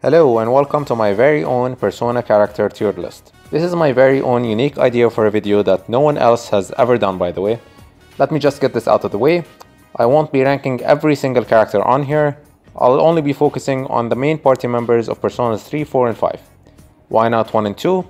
Hello and welcome to my very own Persona character tier list. This is my very own unique idea for a video that no one else has ever done, by the way. Let me just get this out of the way. I won't be ranking every single character on here. I'll only be focusing on the main party members of Personas 3, 4 and 5. Why not 1 and 2?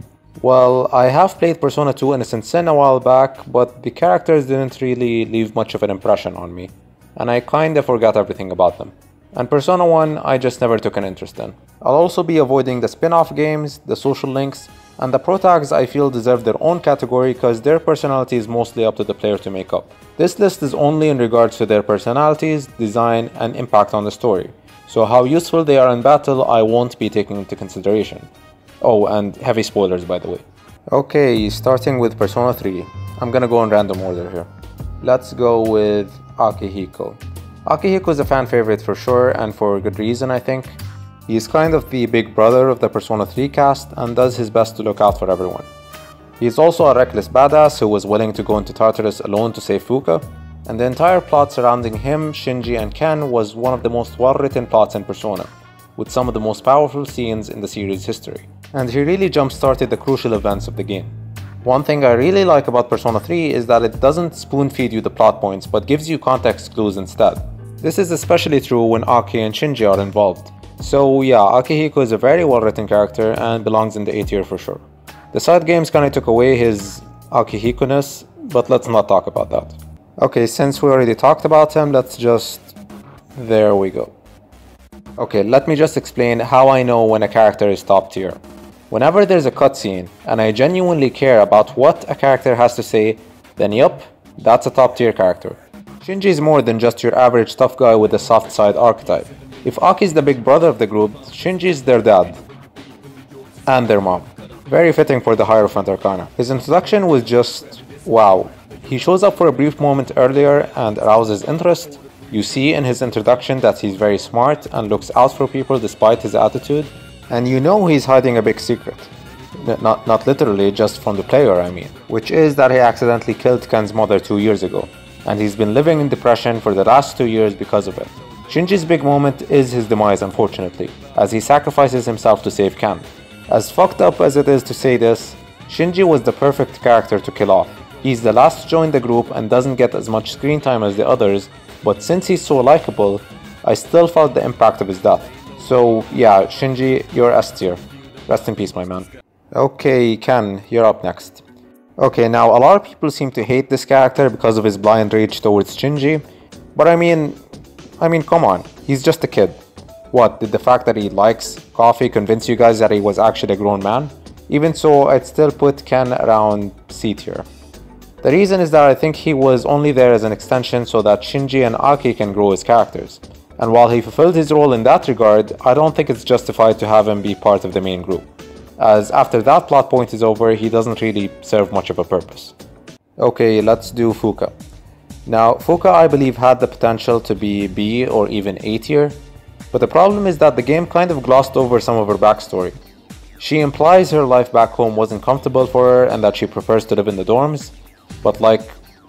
Well, I have played Persona 2 Innocent Sin a while back, but the characters didn't really leave much of an impression on me, and I kinda forgot everything about them. And Persona 1 I just never took an interest in. I'll also be avoiding the spin-off games, the social links, and the protags I feel deserve their own category because their personality is mostly up to the player to make up. This list is only in regards to their personalities, design, and impact on the story, so how useful they are in battle I won't be taking into consideration. Oh, and heavy spoilers by the way. Okay, starting with Persona 3. I'm gonna go in random order here. Let's go with Akihiko. Akihiko is a fan favorite for sure, and for good reason I think. He's kind of the big brother of the Persona 3 cast and does his best to look out for everyone. He's also a reckless badass who was willing to go into Tartarus alone to save Fuuka, and the entire plot surrounding him, Shinji and Ken was one of the most well-written plots in Persona, with some of the most powerful scenes in the series' history. And he really jump-started the crucial events of the game. One thing I really like about Persona 3 is that it doesn't spoon-feed you the plot points but gives you context clues instead. This is especially true when Aki and Shinji are involved. So yeah, Akihiko is a very well-written character and belongs in the A tier for sure. The side games kinda took away his Akihiko-ness, but let's not talk about that. Okay, since we already talked about him, let's just... there we go. Okay, let me just explain how I know when a character is top tier. Whenever there's a cutscene, and I genuinely care about what a character has to say, then yup, that's a top tier character. Shinji is more than just your average tough guy with a soft side archetype. If Aki is the big brother of the group, Shinji is their dad. And their mom. Very fitting for the Hierophant Arcana. His introduction was just... wow. He shows up for a brief moment earlier and arouses interest. You see in his introduction that he's very smart and looks out for people despite his attitude. And you know he's hiding a big secret. Not literally, just from the player I mean. Which is that he accidentally killed Ken's mother 2 years ago. And he's been living in depression for the last 2 years because of it. Shinji's big moment is his demise unfortunately, as he sacrifices himself to save Ken. As fucked up as it is to say this, Shinji was the perfect character to kill off. He's the last to join the group and doesn't get as much screen time as the others, but since he's so likable, I still felt the impact of his death. So yeah, Shinji, you're S tier. Rest in peace, my man. Okay, Ken, you're up next. Okay, now a lot of people seem to hate this character because of his blind rage towards Shinji, but I mean, come on, he's just a kid. What, did the fact that he likes coffee convince you guys that he was actually a grown man? Even so, I'd still put Ken around C tier. The reason is that I think he was only there as an extension so that Shinji and Aki can grow as characters. And while he fulfilled his role in that regard, I don't think it's justified to have him be part of the main group, as after that plot point is over, he doesn't really serve much of a purpose. Okay, let's do Fuuka. Now, Fuuka I believe had the potential to be B or even A tier, but the problem is that the game kind of glossed over some of her backstory. She implies her life back home wasn't comfortable for her and that she prefers to live in the dorms, but like,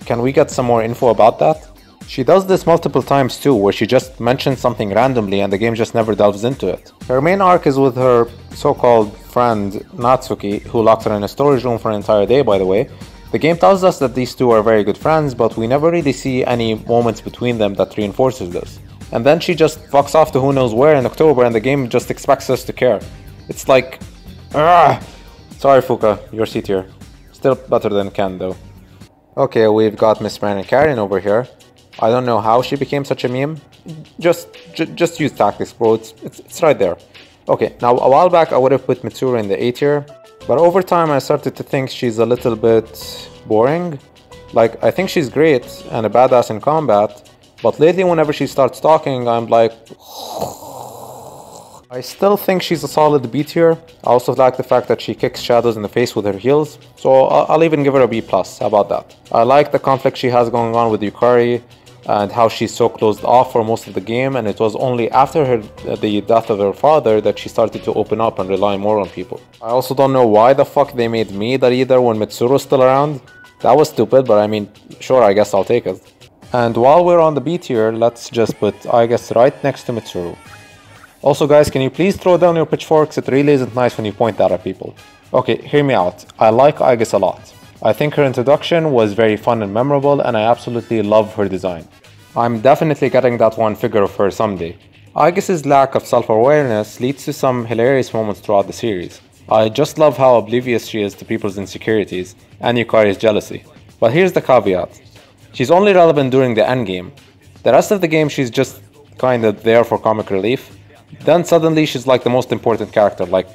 can we get some more info about that? She does this multiple times too, where she just mentions something randomly and the game just never delves into it. Her main arc is with her so-called friend Natsuki, who locked her in a storage room for an entire day by the way. The game tells us that these two are very good friends, but we never really see any moments between them that reinforces this. And then she just fucks off to who knows where in October and the game just expects us to care. It's like... Ugh. Sorry Fuuka, you're C tier. Still better than Ken though. Okay, we've got Miss Brandon Karen over here. I don't know how she became such a meme. Just use tactics, bro. It's right there. Okay, now a while back I would have put Mitsuru in the A tier, but over time I started to think she's a little bit boring. Like, I think she's great and a badass in combat, but lately whenever she starts talking, I'm like... I still think she's a solid B tier. I also like the fact that she kicks shadows in the face with her heels, so I'll even give her a B+, how about that? I like the conflict she has going on with Yukari, and how she's so closed off for most of the game, and it was only after the death of her father that she started to open up and rely more on people. I also don't know why the fuck they made me the leader when Mitsuru's still around. That was stupid, but I mean, sure, I guess I'll take it. And while we're on the B tier, let's just put Aigis right next to Mitsuru. Also guys, can you please throw down your pitchforks? It really isn't nice when you point that at people. Okay, hear me out. I like Aigis a lot. I think her introduction was very fun and memorable, and I absolutely love her design. I'm definitely getting that one figure of her someday. Aigis' lack of self-awareness leads to some hilarious moments throughout the series. I just love how oblivious she is to people's insecurities and Yukari's jealousy. But here's the caveat. She's only relevant during the endgame. The rest of the game she's just kinda there for comic relief. Then suddenly she's like the most important character. Like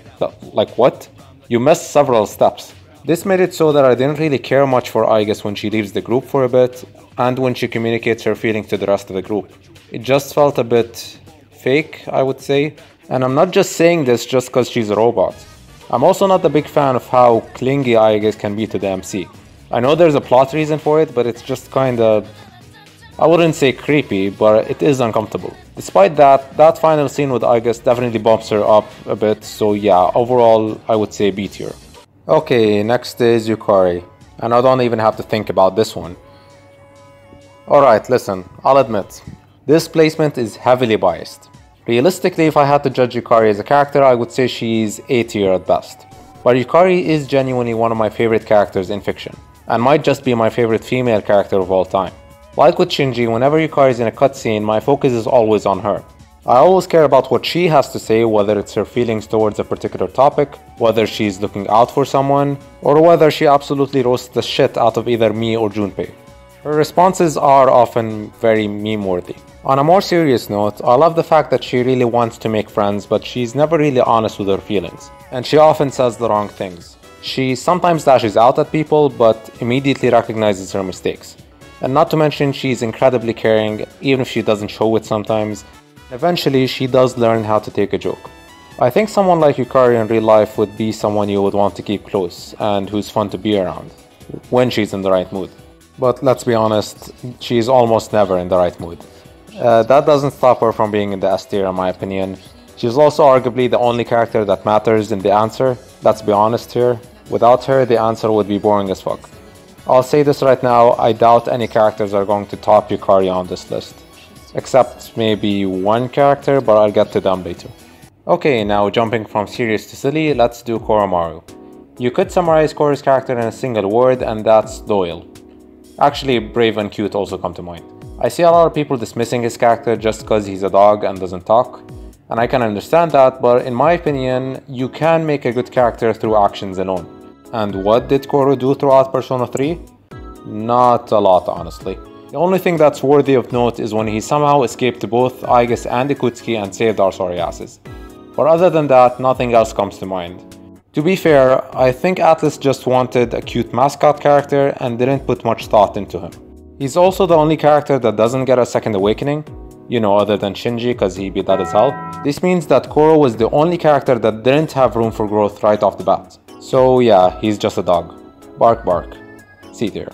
what? You missed several steps. This made it so that I didn't really care much for Aigis when she leaves the group for a bit, and when she communicates her feelings to the rest of the group. It just felt a bit fake, I would say. And I'm not just saying this just cause she's a robot. I'm also not a big fan of how clingy Aigis can be to the MC. I know there's a plot reason for it, but it's just kinda... I wouldn't say creepy, but it is uncomfortable. Despite that, that final scene with Aigis definitely bumps her up a bit, so yeah, overall I would say B tier. Okay, next is Yukari, and I don't even have to think about this one. Alright, listen, I'll admit, this placement is heavily biased. Realistically, if I had to judge Yukari as a character, I would say she's A tier at best. But Yukari is genuinely one of my favorite characters in fiction, and might just be my favorite female character of all time. Like with Shinji, whenever Yukari is in a cutscene, my focus is always on her. I always care about what she has to say, whether it's her feelings towards a particular topic, whether she's looking out for someone, or whether she absolutely roasts the shit out of either me or Junpei. Her responses are often very meme-worthy. On a more serious note, I love the fact that she really wants to make friends, but she's never really honest with her feelings, and she often says the wrong things. She sometimes lashes out at people, but immediately recognizes her mistakes. And not to mention, she's incredibly caring, even if she doesn't show it sometimes. Eventually, she does learn how to take a joke. I think someone like Yukari in real life would be someone you would want to keep close, and who's fun to be around, when she's in the right mood. But let's be honest, she's almost never in the right mood. That doesn't stop her from being in the S tier in my opinion. She's also arguably the only character that matters in the answer, let's be honest here. Without her, the answer would be boring as fuck. I'll say this right now, I doubt any characters are going to top Yukari on this list. Except maybe one character, but I'll get to them later. Okay, now jumping from serious to silly, let's do Koromaru. You could summarize Koro's character in a single word, and that's loyal. Actually, brave and cute also come to mind. I see a lot of people dismissing his character just because he's a dog and doesn't talk, and I can understand that, but in my opinion, you can make a good character through actions alone. And what did Koro do throughout Persona 3? Not a lot, honestly. The only thing that's worthy of note is when he somehow escaped both Aigis and Ikutsuki and saved our sorry asses. But other than that, nothing else comes to mind. To be fair, I think Atlus just wanted a cute mascot character and didn't put much thought into him. He's also the only character that doesn't get a second awakening, you know, other than Shinji cause he'd be dead as hell. This means that Koro was the only character that didn't have room for growth right off the bat. So yeah, he's just a dog. Bark bark. C tier.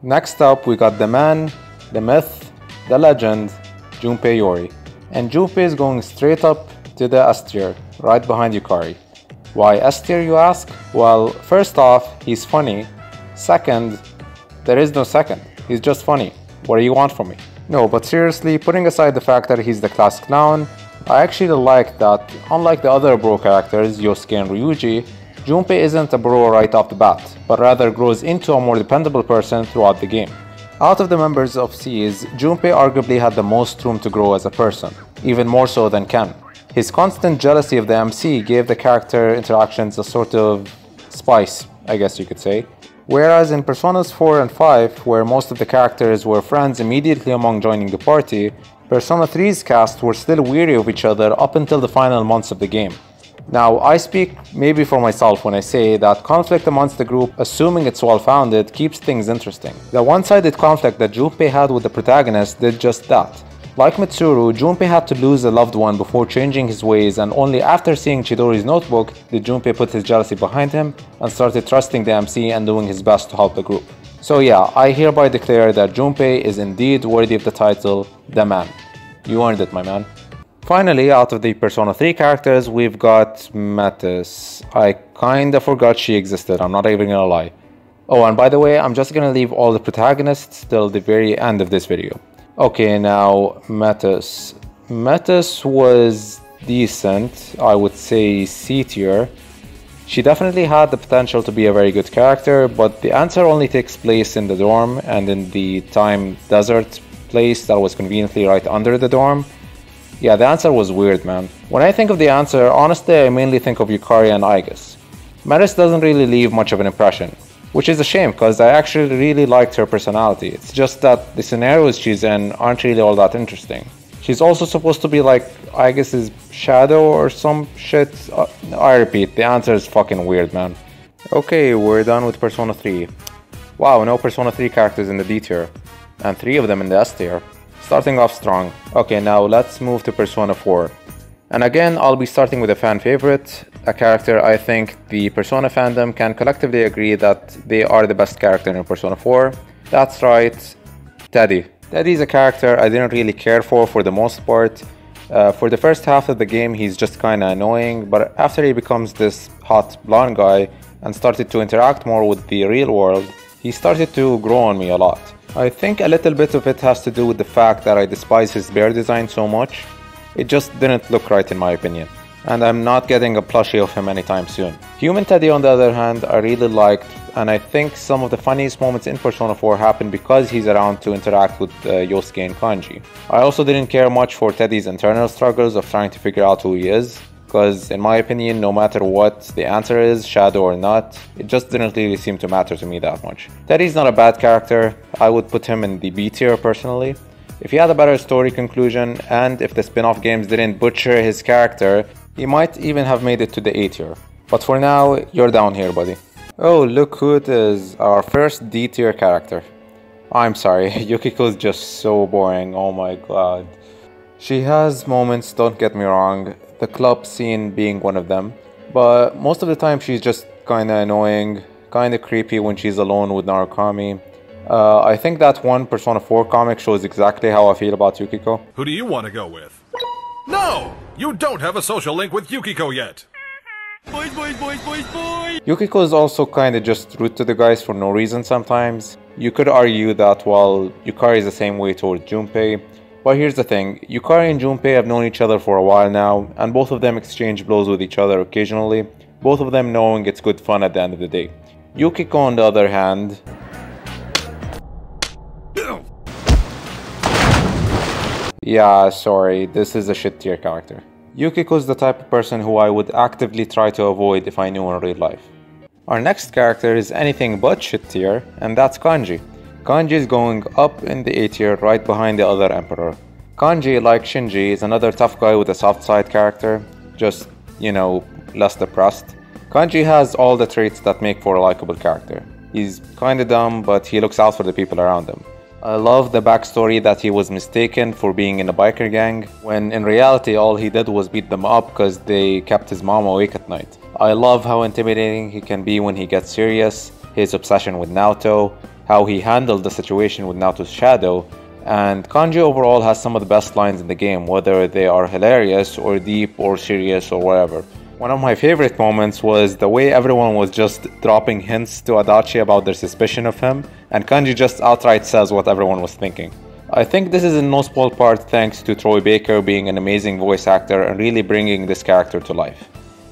Next up, we got the man, the myth, the legend, Junpei Iori. And Junpei is going straight up to the S tier, right behind Yukari. Why S tier, you ask? Well, first off, he's funny. Second, there is no second. He's just funny. What do you want from me? No, but seriously, putting aside the fact that he's the class clown, I actually like that, unlike the other bro characters, Yosuke and Ryuji, Junpei isn't a bro right off the bat, but rather grows into a more dependable person throughout the game. Out of the members of C's, Junpei arguably had the most room to grow as a person, even more so than Ken. His constant jealousy of the MC gave the character interactions a sort of spice, I guess you could say. Whereas in Personas 4 and 5, where most of the characters were friends immediately among joining the party, Persona 3's cast were still weary of each other up until the final months of the game. Now, I speak maybe for myself when I say that conflict amongst the group, assuming it's well-founded, keeps things interesting. The one-sided conflict that Junpei had with the protagonist did just that. Like Mitsuru, Junpei had to lose a loved one before changing his ways, and only after seeing Chidori's notebook did Junpei put his jealousy behind him and started trusting the MC and doing his best to help the group. So yeah, I hereby declare that Junpei is indeed worthy of the title, The Man. You earned it, my man. Finally, out of the Persona 3 characters, we've got Metis. I kinda forgot she existed, I'm not even gonna lie. Oh, and by the way, I'm just gonna leave all the protagonists till the very end of this video. Okay, now, Metis. Metis was decent, I would say C tier. She definitely had the potential to be a very good character, but the answer only takes place in the dorm and in the time desert place that was conveniently right under the dorm. Yeah, the answer was weird, man. When I think of the answer, honestly I mainly think of Yukari and Aigis. Metis doesn't really leave much of an impression, which is a shame because I actually really liked her personality. It's just that the scenarios she's in aren't really all that interesting. She's also supposed to be like Aigis' shadow or some shit. I repeat, the answer is fucking weird, man. Okay, we're done with Persona 3. Wow, no Persona 3 characters in the D tier, and 3 of them in the S tier. Starting off strong. Okay, now let's move to Persona 4. And again, I'll be starting with a fan favorite, a character I think the Persona fandom can collectively agree that they are the best character in Persona 4. That's right, Teddie. Teddie is a character I didn't really care for the most part. For the first half of the game he's just kinda annoying, but after he becomes this hot blonde guy and started to interact more with the real world, he started to grow on me a lot. I think a little bit of it has to do with the fact that I despise his bear design so much. It just didn't look right in my opinion, and I'm not getting a plushie of him anytime soon. Human Teddie on the other hand I really liked, and I think some of the funniest moments in Persona 4 happen because he's around to interact with Yosuke and Kanji. I also didn't care much for Teddie's internal struggles of trying to figure out who he is, because in my opinion no matter what the answer is, shadow or not, it just didn't really seem to matter to me that much. Teddie's not a bad character, I would put him in the B tier personally. If he had a better story conclusion, and if the spin-off games didn't butcher his character, he might even have made it to the A tier. But for now, you're down here, buddy. Oh, look who it is, our first D tier character. I'm sorry, Yukiko's just so boring, oh my god. She has moments, don't get me wrong, the club scene being one of them, but most of the time she's just kinda annoying, kinda creepy when she's alone with Narukami. I think that one Persona 4 comic shows exactly how I feel about Yukiko. Who do you want to go with? No! You don't have a social link with Yukiko yet! Boys, boys, boys, boys, boys! Yukiko is also kinda just rude to the guys for no reason sometimes. You could argue that while Yukari is the same way towards Junpei, but here's the thing, Yukari and Junpei have known each other for a while now, and both of them exchange blows with each other occasionally, both of them knowing it's good fun at the end of the day. Yukiko on the other hand... Yeah, sorry, this is a shit tier character. Yukiko is the type of person who I would actively try to avoid if I knew in real life. Our next character is anything but shit tier, and that's Kanji. Kanji is going up in the A tier right behind the other emperor. Kanji, like Shinji, is another tough guy with a soft side character, just, you know, less depressed. Kanji has all the traits that make for a likable character. He's kinda dumb, but he looks out for the people around him. I love the backstory that he was mistaken for being in a biker gang, when in reality all he did was beat them up because they kept his mom awake at night. I love how intimidating he can be when he gets serious, his obsession with Naoto, how he handled the situation with Naoto's shadow, and Kanji overall has some of the best lines in the game, whether they are hilarious or deep or serious or whatever. One of my favorite moments was the way everyone was just dropping hints to Adachi about their suspicion of him, and Kanji just outright says what everyone was thinking. I think this is in no small part thanks to Troy Baker being an amazing voice actor and really bringing this character to life.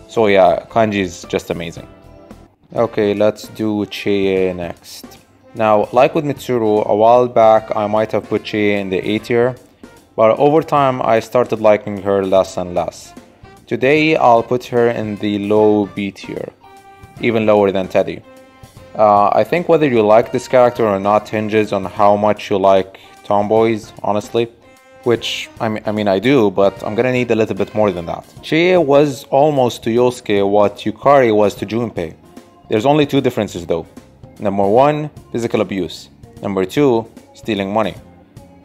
So yeah, Kanji is just amazing. Okay, let's do Chie next. Now, like with Mitsuru, a while back I might have put Chie in the A tier, but over time I started liking her less and less. Today I'll put her in the low B tier, even lower than Teddie. I think whether you like this character or not hinges on how much you like tomboys, honestly. Which, I mean I do, but I'm gonna need a little bit more than that. Chie was almost to Yosuke what Yukari was to Junpei. There's only two differences though. Number one, physical abuse. Number two, stealing money.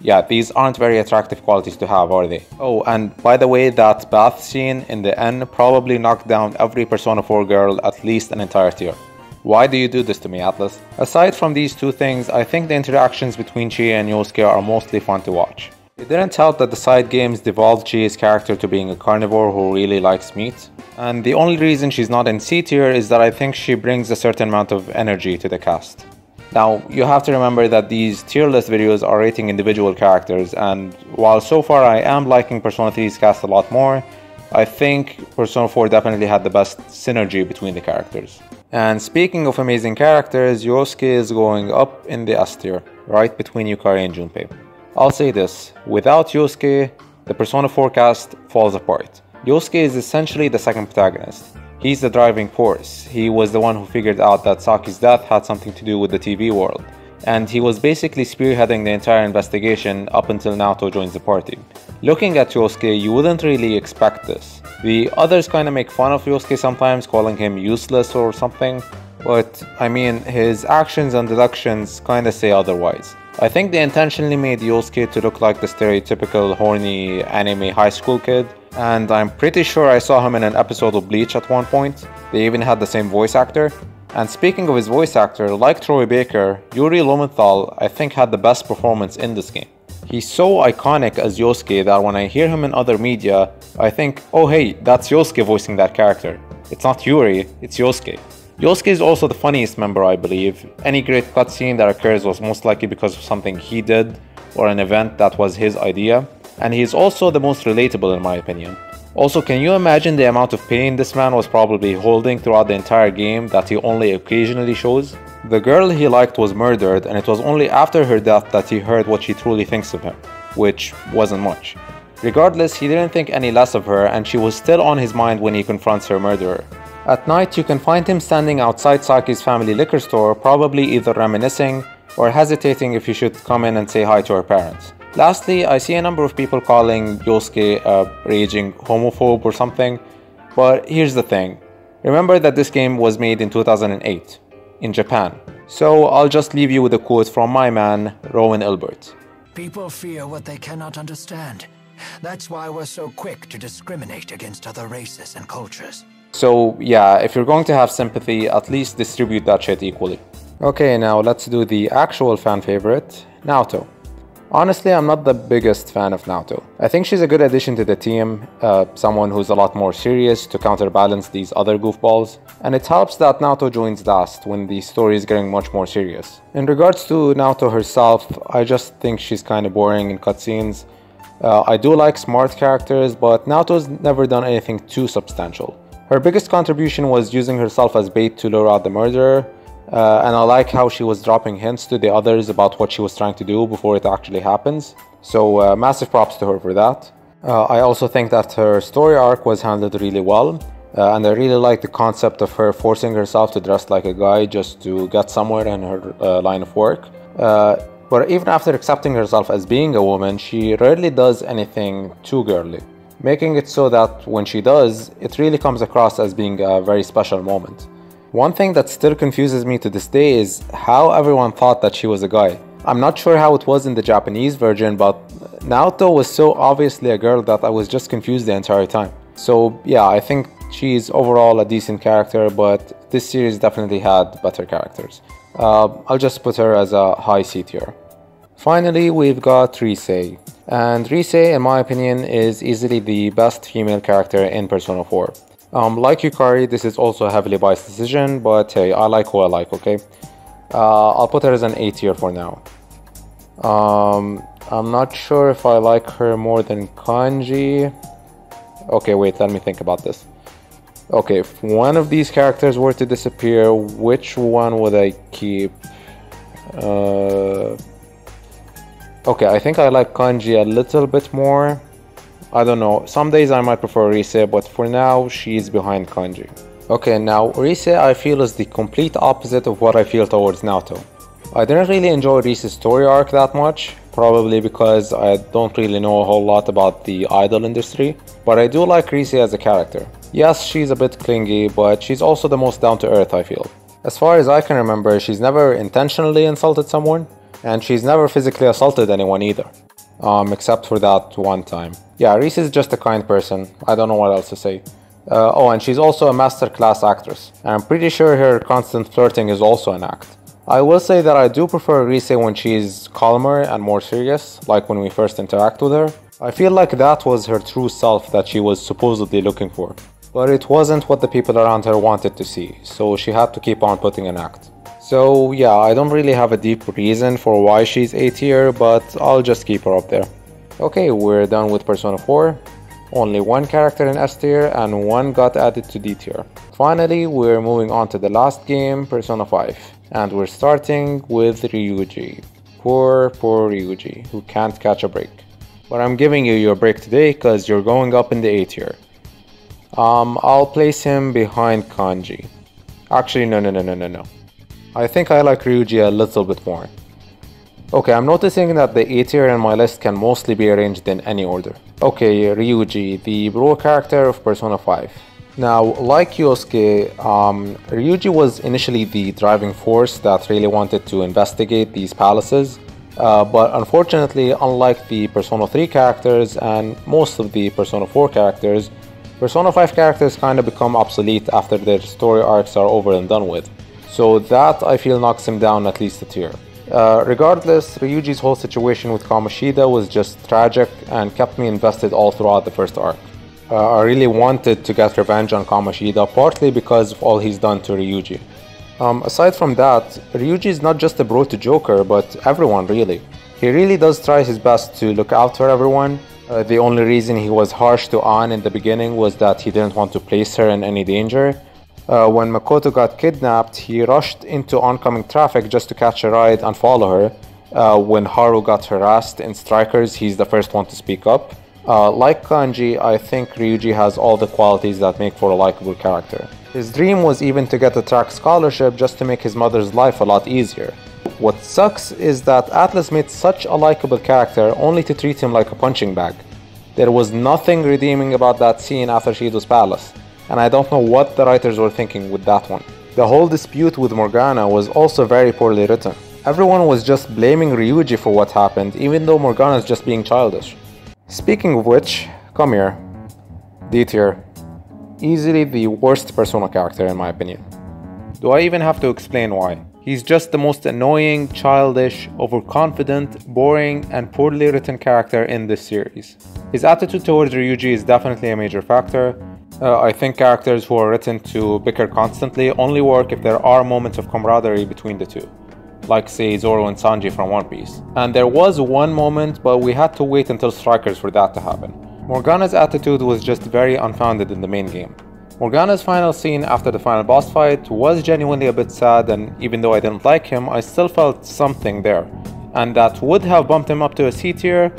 Yeah, these aren't very attractive qualities to have, are they? Oh, and by the way, that bath scene in the end probably knocked down every Persona 4 girl at least an entire tier. Why do you do this to me, Atlas? Aside from these two things, I think the interactions between Chie and Yosuke are mostly fun to watch. It didn't help that the side games devolved Chie's character to being a carnivore who really likes meat. And the only reason she's not in C tier is that I think she brings a certain amount of energy to the cast. Now, you have to remember that these tier list videos are rating individual characters, and while so far I am liking Persona 3's cast a lot more, I think Persona 4 definitely had the best synergy between the characters. And speaking of amazing characters, Yosuke is going up in the S tier, right between Yukari and Junpei. I'll say this, without Yosuke, the Persona 4 cast falls apart. Yosuke is essentially the second protagonist. He's the driving force. He was the one who figured out that Saki's death had something to do with the TV world. And he was basically spearheading the entire investigation up until Naoto joins the party. Looking at Yosuke, you wouldn't really expect this. The others kinda make fun of Yosuke sometimes, calling him useless or something, but I mean, his actions and deductions kinda say otherwise. I think they intentionally made Yosuke to look like the stereotypical horny anime high school kid, and I'm pretty sure I saw him in an episode of Bleach at one point. They even had the same voice actor. And speaking of his voice actor, like Troy Baker, Yuri Lowenthal I think had the best performance in this game. He's so iconic as Yosuke that when I hear him in other media, I think, oh hey, that's Yosuke voicing that character. It's not Yuri, it's Yosuke. Yosuke is also the funniest member, I believe. Any great cutscene that occurs was most likely because of something he did or an event that was his idea. And he's also the most relatable in my opinion. Also, can you imagine the amount of pain this man was probably holding throughout the entire game that he only occasionally shows? The girl he liked was murdered, and it was only after her death that he heard what she truly thinks of him, which wasn't much. Regardless, he didn't think any less of her, and she was still on his mind when he confronts her murderer. At night, you can find him standing outside Saki's family liquor store, probably either reminiscing or hesitating if he should come in and say hi to her parents. Lastly, I see a number of people calling Yosuke a raging homophobe or something, but here's the thing. Remember that this game was made in 2008, in Japan. So I'll just leave you with a quote from my man, Rowan Ilbert. People fear what they cannot understand. That's why we're so quick to discriminate against other races and cultures. So yeah, if you're going to have sympathy, at least distribute that shit equally. Okay, now let's do the actual fan favorite, Naoto. Honestly, I'm not the biggest fan of Naoto. I think she's a good addition to the team, someone who's a lot more serious to counterbalance these other goofballs. And it helps that Naoto joins last when the story is getting much more serious. In regards to Naoto herself, I just think she's kinda boring in cutscenes. I do like smart characters, but Naoto's never done anything too substantial. Her biggest contribution was using herself as bait to lure out the murderer. And I like how she was dropping hints to the others about what she was trying to do before it actually happens. So massive props to her for that. I also think that her story arc was handled really well. And I really like the concept of her forcing herself to dress like a guy just to get somewhere in her line of work. But even after accepting herself as being a woman, she rarely does anything too girly, making it so that when she does, it really comes across as being a very special moment. One thing that still confuses me to this day is how everyone thought that she was a guy. I'm not sure how it was in the Japanese version, but Naoto was so obviously a girl that I was just confused the entire time. So yeah, I think she's overall a decent character, but this series definitely had better characters. I'll just put her as a high C tier. Finally, we've got Rise. And Rise, in my opinion, is easily the best female character in Persona 4. Like Yukari, this is also a heavily biased decision, but hey, I like who I like, okay? I'll put her as an A tier for now. I'm not sure if I like her more than Kanji. Okay, wait, let me think about this. Okay, if one of these characters were to disappear, which one would I keep? Okay, I think I like Kanji a little bit more. I don't know, some days I might prefer Rise, but for now, she's behind Kanji. Okay, now Rise I feel is the complete opposite of what I feel towards Naoto. I didn't really enjoy Rise's story arc that much, probably because I don't really know a whole lot about the idol industry, but I do like Rise as a character. Yes, she's a bit clingy, but she's also the most down to earth I feel. As far as I can remember, she's never intentionally insulted someone, and she's never physically assaulted anyone either. Except for that one time. Yeah, Rise is just a kind person. I don't know what else to say. Oh, and she's also a masterclass actress. And I'm pretty sure her constant flirting is also an act. I will say that I do prefer Rise when she's calmer and more serious, like when we first interact with her. I feel like that was her true self that she was supposedly looking for. But it wasn't what the people around her wanted to see, so she had to keep on putting an act. So yeah, I don't really have a deep reason for why she's A tier, but I'll just keep her up there. Okay, we're done with Persona 4. Only one character in S tier and one got added to D tier. Finally, we're moving on to the last game, Persona 5. And we're starting with Ryuji. Poor Ryuji, who can't catch a break. But I'm giving you your break today because you're going up in the A tier. I'll place him behind Kanji. Actually, no. I think I like Ryuji a little bit more. Okay, I'm noticing that the A tier in my list can mostly be arranged in any order. Okay, Ryuji, the bro character of Persona 5. Now, like Yosuke, Ryuji was initially the driving force that really wanted to investigate these palaces. But unfortunately, unlike the Persona 3 characters and most of the Persona 4 characters, Persona 5 characters kind of become obsolete after their story arcs are over and done with. So that, I feel, knocks him down at least a tier. Regardless, Ryuji's whole situation with Kamoshida was just tragic and kept me invested all throughout the first arc. I really wanted to get revenge on Kamoshida, partly because of all he's done to Ryuji. Aside from that, Ryuji is not just a bro to Joker, but everyone really. He really does try his best to look out for everyone. The only reason he was harsh to Ann in the beginning was that he didn't want to place her in any danger. When Makoto got kidnapped, he rushed into oncoming traffic just to catch a ride and follow her. When Haru got harassed in Strikers, he's the first one to speak up. Like Kanji, I think Ryuji has all the qualities that make for a likable character. His dream was even to get a track scholarship just to make his mother's life a lot easier. What sucks is that Atlas made such a likable character only to treat him like a punching bag. There was nothing redeeming about that scene after Shido's palace, and I don't know what the writers were thinking with that one. The whole dispute with Morgana was also very poorly written. Everyone was just blaming Ryuji for what happened, even though Morgana is just being childish. Speaking of which, come here. D tier. Easily the worst Persona character in my opinion. Do I even have to explain why? He's just the most annoying, childish, overconfident, boring, and poorly written character in this series. His attitude towards Ryuji is definitely a major factor. I think characters who are written to bicker constantly only work if there are moments of camaraderie between the two, like say Zoro and Sanji from One Piece. And there was one moment, but we had to wait until Strikers for that to happen. Morgana's attitude was just very unfounded in the main game. Morgana's final scene after the final boss fight was genuinely a bit sad, and even though I didn't like him, I still felt something there. And that would have bumped him up to a C tier,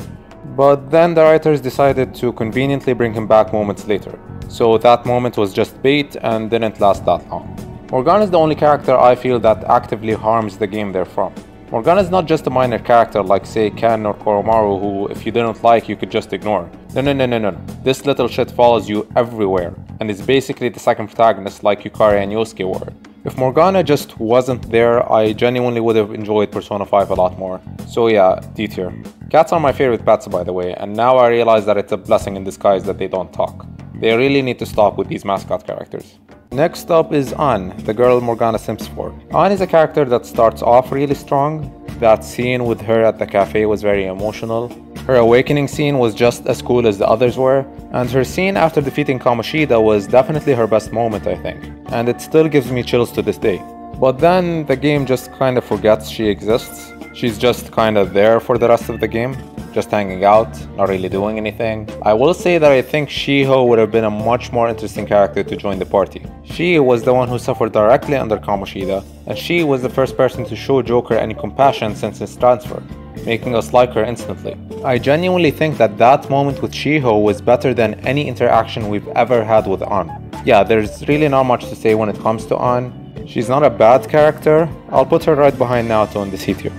but then the writers decided to conveniently bring him back moments later. So that moment was just bait and didn't last that long. Morgana is the only character I feel that actively harms the game they're from. Morgana is not just a minor character like say Ken or Koromaru who if you didn't like you could just ignore. No. This little shit follows you everywhere and is basically the second protagonist like Yukari and Yosuke were. If Morgana just wasn't there, I genuinely would have enjoyed Persona 5 a lot more. So yeah, D tier. Cats are my favorite pets by the way, and now I realize that it's a blessing in disguise that they don't talk. They really need to stop with these mascot characters. Next up is Ann, the girl Morgana simps for. Ann is a character that starts off really strong. That scene with her at the cafe was very emotional. Her awakening scene was just as cool as the others were, and her scene after defeating Kamoshida was definitely her best moment I think, and it still gives me chills to this day. But then the game just kinda forgets she exists. She's just kinda there for the rest of the game, just hanging out, not really doing anything. I will say that I think Shiho would have been a much more interesting character to join the party. She was the one who suffered directly under Kamoshida, and she was the first person to show Joker any compassion since his transfer, making us like her instantly. I genuinely think that that moment with Shiho was better than any interaction we've ever had with Ann. Yeah, there's really not much to say when it comes to Ann. She's not a bad character. I'll put her right behind Naoto in the C tier.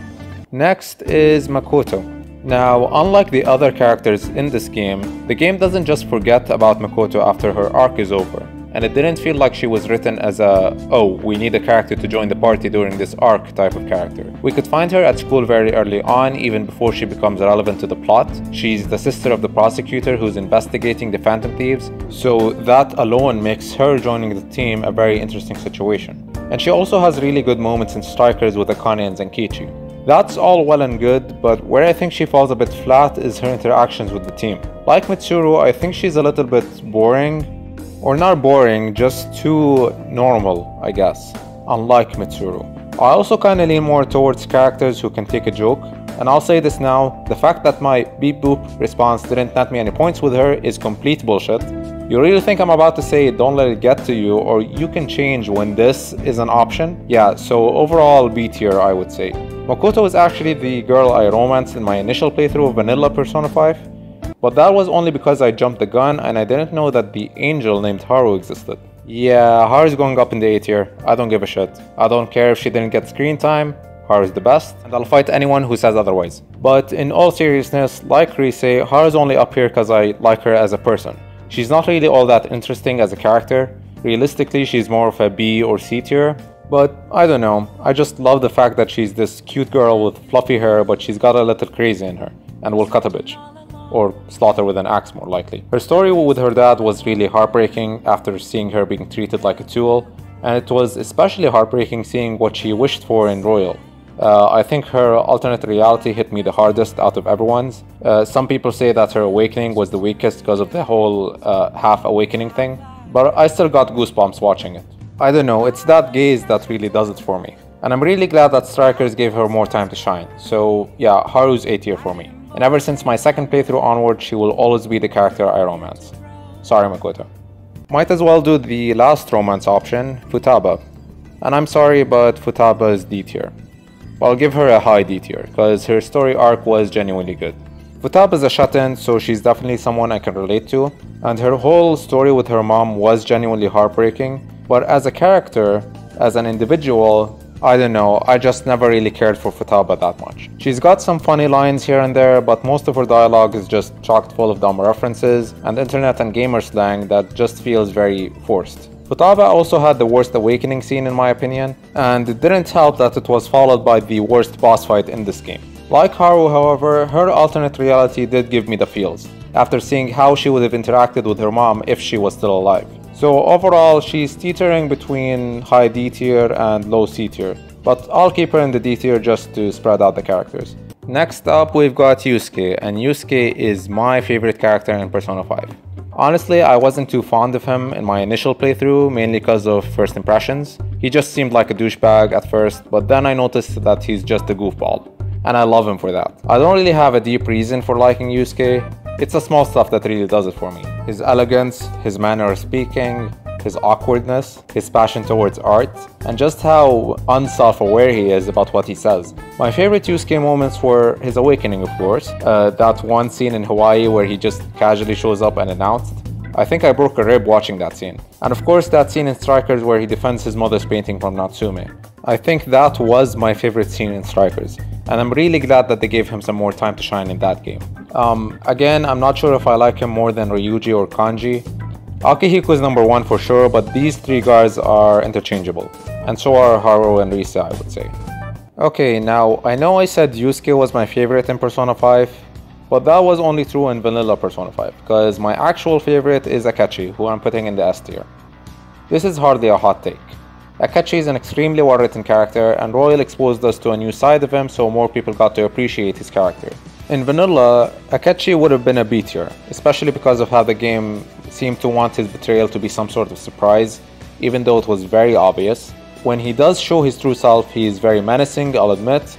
Next is Makoto. Now, unlike the other characters in this game, the game doesn't just forget about Makoto after her arc is over, and it didn't feel like she was written as a, oh, we need a character to join the party during this arc type of character. We could find her at school very early on, even before she becomes relevant to the plot. She's the sister of the prosecutor who's investigating the Phantom Thieves, so that alone makes her joining the team a very interesting situation. And she also has really good moments in Strikers with Akane and Zenkichi. That's all well and good, but where I think she falls a bit flat is her interactions with the team. Like Mitsuru, I think she's a little bit boring. Or not boring, just too normal, I guess. Unlike Mitsuru. I also kinda lean more towards characters who can take a joke. And I'll say this now, the fact that my beep boop response didn't net me any points with her is complete bullshit. You really think I'm about to say don't let it get to you, or you can change when this is an option? Yeah, so overall B tier I would say. Makoto is actually the girl I romanced in my initial playthrough of vanilla Persona 5, but that was only because I jumped the gun and I didn't know that the angel named Haru existed. Yeah, Haru's going up in the A tier, I don't give a shit. I don't care if she didn't get screen time, Haru's the best, and I'll fight anyone who says otherwise. But in all seriousness, like Rise, Haru's only up here because I like her as a person. She's not really all that interesting as a character. Realistically, she's more of a B or C tier. But I don't know, I just love the fact that she's this cute girl with fluffy hair, but she's got a little crazy in her, and will cut a bitch. Or slaughter with an axe more likely. Her story with her dad was really heartbreaking after seeing her being treated like a tool, and it was especially heartbreaking seeing what she wished for in Royal. I think her alternate reality hit me the hardest out of everyone's. Some people say that her awakening was the weakest because of the whole half awakening thing, but I still got goosebumps watching it. I don't know, it's that gaze that really does it for me. And I'm really glad that Strikers gave her more time to shine. So yeah, Haru's A tier for me. And ever since my second playthrough onward, she will always be the character I romance. Sorry Makoto. Might as well do the last romance option, Futaba. And I'm sorry, but Futaba is D tier. I'll give her a high D tier, because her story arc was genuinely good. Futaba is a shut-in, so she's definitely someone I can relate to, and her whole story with her mom was genuinely heartbreaking, but as a character, as an individual, I don't know, I just never really cared for Futaba that much. She's got some funny lines here and there, but most of her dialogue is just chock full of dumb references and internet and gamer slang that just feels very forced. Futaba also had the worst awakening scene in my opinion, and it didn't help that it was followed by the worst boss fight in this game. Like Haru, however, her alternate reality did give me the feels, after seeing how she would have interacted with her mom if she was still alive. So overall, she's teetering between high D tier and low C tier, but I'll keep her in the D tier just to spread out the characters. Next up we've got Yusuke, and Yusuke is my favorite character in Persona 5. Honestly, I wasn't too fond of him in my initial playthrough, mainly because of first impressions. He just seemed like a douchebag at first, but then I noticed that he's just a goofball. And I love him for that. I don't really have a deep reason for liking Yusuke. It's the small stuff that really does it for me. His elegance, his manner of speaking, his awkwardness, his passion towards art, and just how unself-aware he is about what he says. My favorite Yusuke moments were his awakening, of course. That one scene in Hawaii where he just casually shows up and announced. I think I broke a rib watching that scene. And of course that scene in Strikers where he defends his mother's painting from Natsume. I think that was my favorite scene in Strikers, and I'm really glad that they gave him some more time to shine in that game. Again, I'm not sure if I like him more than Ryuji or Kanji. Akihiko is number 1 for sure, but these three guys are interchangeable. And so are Haru and Risa, I would say. Okay, now I know I said Yusuke was my favorite in Persona 5, but that was only true in vanilla Persona 5, because my actual favorite is Akechi, who I'm putting in the S tier. This is hardly a hot take. Akechi is an extremely well-written character, and Royal exposed us to a new side of him so more people got to appreciate his character. In vanilla, Akechi would have been a B tier, especially because of how the game seemed to want his betrayal to be some sort of surprise, even though it was very obvious. When he does show his true self, he is very menacing, I'll admit,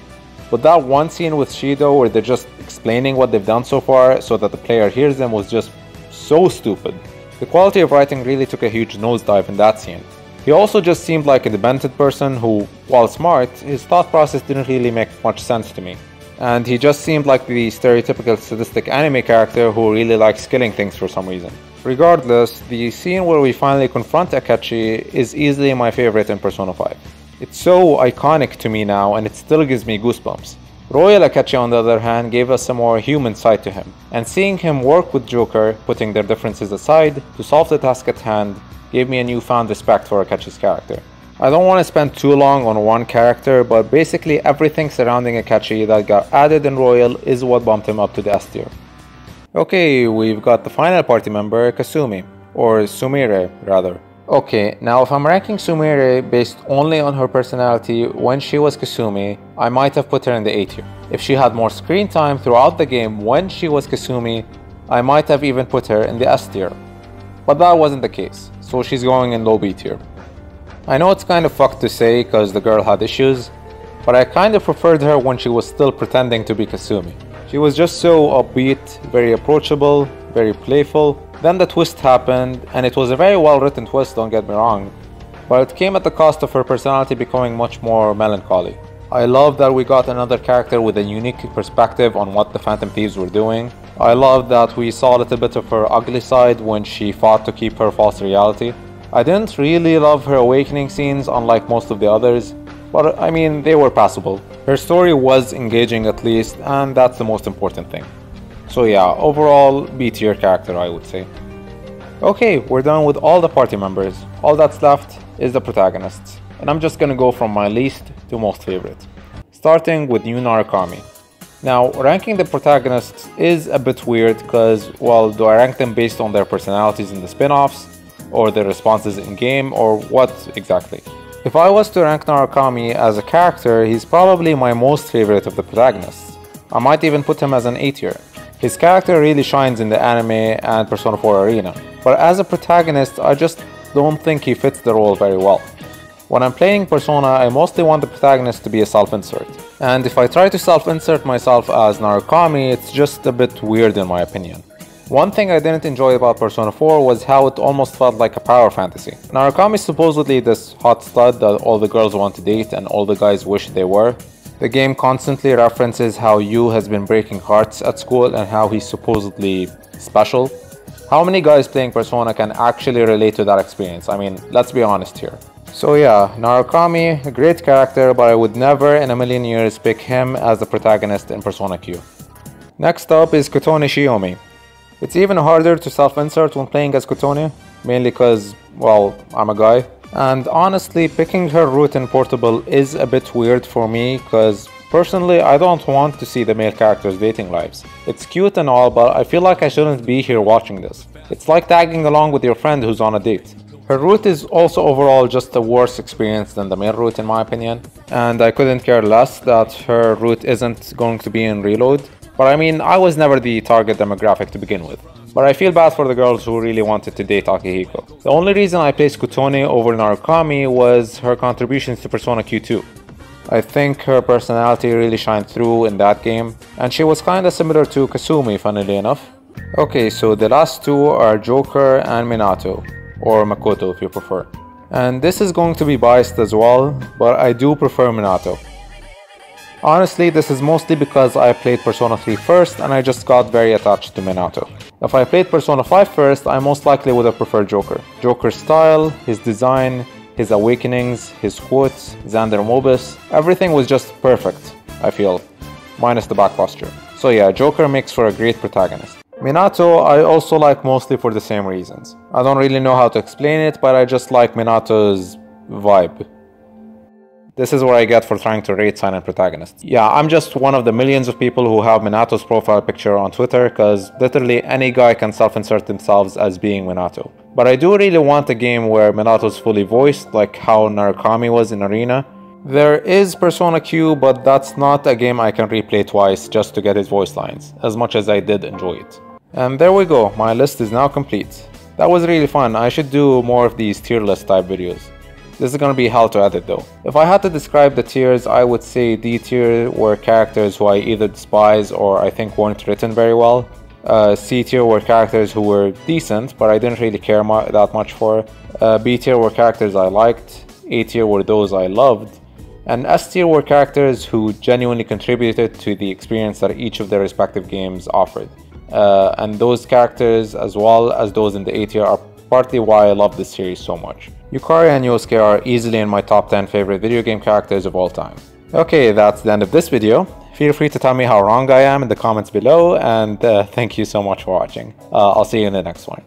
but that one scene with Shido where they're just explaining what they've done so far so that the player hears them was just so stupid. The quality of writing really took a huge nosedive in that scene. He also just seemed like a demented person who, while smart, his thought process didn't really make much sense to me. And he just seemed like the stereotypical sadistic anime character who really likes killing things for some reason. Regardless, the scene where we finally confront Akechi is easily my favorite in Persona 5. It's so iconic to me now and it still gives me goosebumps. Royal Akechi on the other hand gave us a more human side to him, and seeing him work with Joker, putting their differences aside, to solve the task at hand, gave me a newfound respect for Akechi's character. I don't want to spend too long on one character, but basically everything surrounding Akechi that got added in Royal is what bumped him up to the S tier. Okay, we've got the final party member, Kasumi, or Sumire rather. Okay, now if I'm ranking Sumire based only on her personality when she was Kasumi, I might have put her in the A tier. If she had more screen time throughout the game when she was Kasumi, I might have even put her in the S tier. But that wasn't the case, so she's going in low B tier. I know it's kind of fucked to say because the girl had issues, but I kind of preferred her when she was still pretending to be Kasumi. She was just so upbeat, very approachable, very playful. Then the twist happened, and it was a very well written twist, don't get me wrong, but it came at the cost of her personality becoming much more melancholy. I love that we got another character with a unique perspective on what the Phantom Thieves were doing. I love that we saw a little bit of her ugly side when she fought to keep her false reality. I didn't really love her awakening scenes unlike most of the others, but I mean, they were passable. Her story was engaging at least, and that's the most important thing. So yeah, overall B tier character, I would say. Okay, we're done with all the party members. All that's left is the protagonists, and I'm just gonna go from my least to most favorite. Starting with Yu Narukami. Now, ranking the protagonists is a bit weird because, well, do I rank them based on their personalities in the spin-offs, or their responses in-game, or what exactly? If I was to rank Narukami as a character, he's probably my most favorite of the protagonists. I might even put him as an A tier. His character really shines in the anime and Persona 4 arena, but as a protagonist, I just don't think he fits the role very well. When I'm playing Persona, I mostly want the protagonist to be a self-insert, and if I try to self-insert myself as Narukami, it's just a bit weird in my opinion. One thing I didn't enjoy about Persona 4 was how it almost felt like a power fantasy. Narukami is supposedly this hot stud that all the girls want to date and all the guys wish they were. The game constantly references how Yu has been breaking hearts at school and how he's supposedly special. How many guys playing Persona can actually relate to that experience? I mean, let's be honest here. So yeah, Narukami, a great character, but I would never in a million years pick him as the protagonist in Persona Q. Next up is Kotone Shiomi. It's even harder to self-insert when playing as Kotone, mainly because, well, I'm a guy. And honestly, picking her route in Portable is a bit weird for me, because personally I don't want to see the male characters' dating lives. It's cute and all, but I feel like I shouldn't be here watching this. It's like tagging along with your friend who's on a date. Her route is also overall just a worse experience than the male route in my opinion, and I couldn't care less that her route isn't going to be in Reload. But I mean, I was never the target demographic to begin with. But I feel bad for the girls who really wanted to date Akihiko. The only reason I placed Kotone over Narukami was her contributions to Persona Q2. I think her personality really shined through in that game, and she was kinda similar to Kasumi, funnily enough. Okay, so the last two are Joker and Minato, or Makoto if you prefer. And this is going to be biased as well, but I do prefer Minato. Honestly, this is mostly because I played Persona 3 first and I just got very attached to Minato. If I played Persona 5 first, I most likely would have preferred Joker. Joker's style, his design, his awakenings, his quotes, Xander Mobus, everything was just perfect, I feel, minus the back posture. So yeah, Joker makes for a great protagonist. Minato I also like mostly for the same reasons. I don't really know how to explain it, but I just like Minato's vibe. This is what I get for trying to rate silent protagonists. Yeah, I'm just one of the millions of people who have Minato's profile picture on Twitter, cause literally any guy can self-insert themselves as being Minato. But I do really want a game where Minato's fully voiced, like how Narukami was in Arena. There is Persona Q, but that's not a game I can replay twice just to get his voice lines, as much as I did enjoy it. And there we go, my list is now complete. That was really fun. I should do more of these tier list type videos. This is gonna be hell to edit though. If I had to describe the tiers, I would say D tier were characters who I either despise or I think weren't written very well. C tier were characters who were decent, but I didn't really care that much for. B tier were characters I liked. A tier were those I loved. And S tier were characters who genuinely contributed to the experience that each of their respective games offered. And those characters, as well as those in the A tier, are partly why I love this series so much. Yukari and Yosuke are easily in my top 10 favorite video game characters of all time. Okay, that's the end of this video. Feel free to tell me how wrong I am in the comments below, and thank you so much for watching. I'll see you in the next one.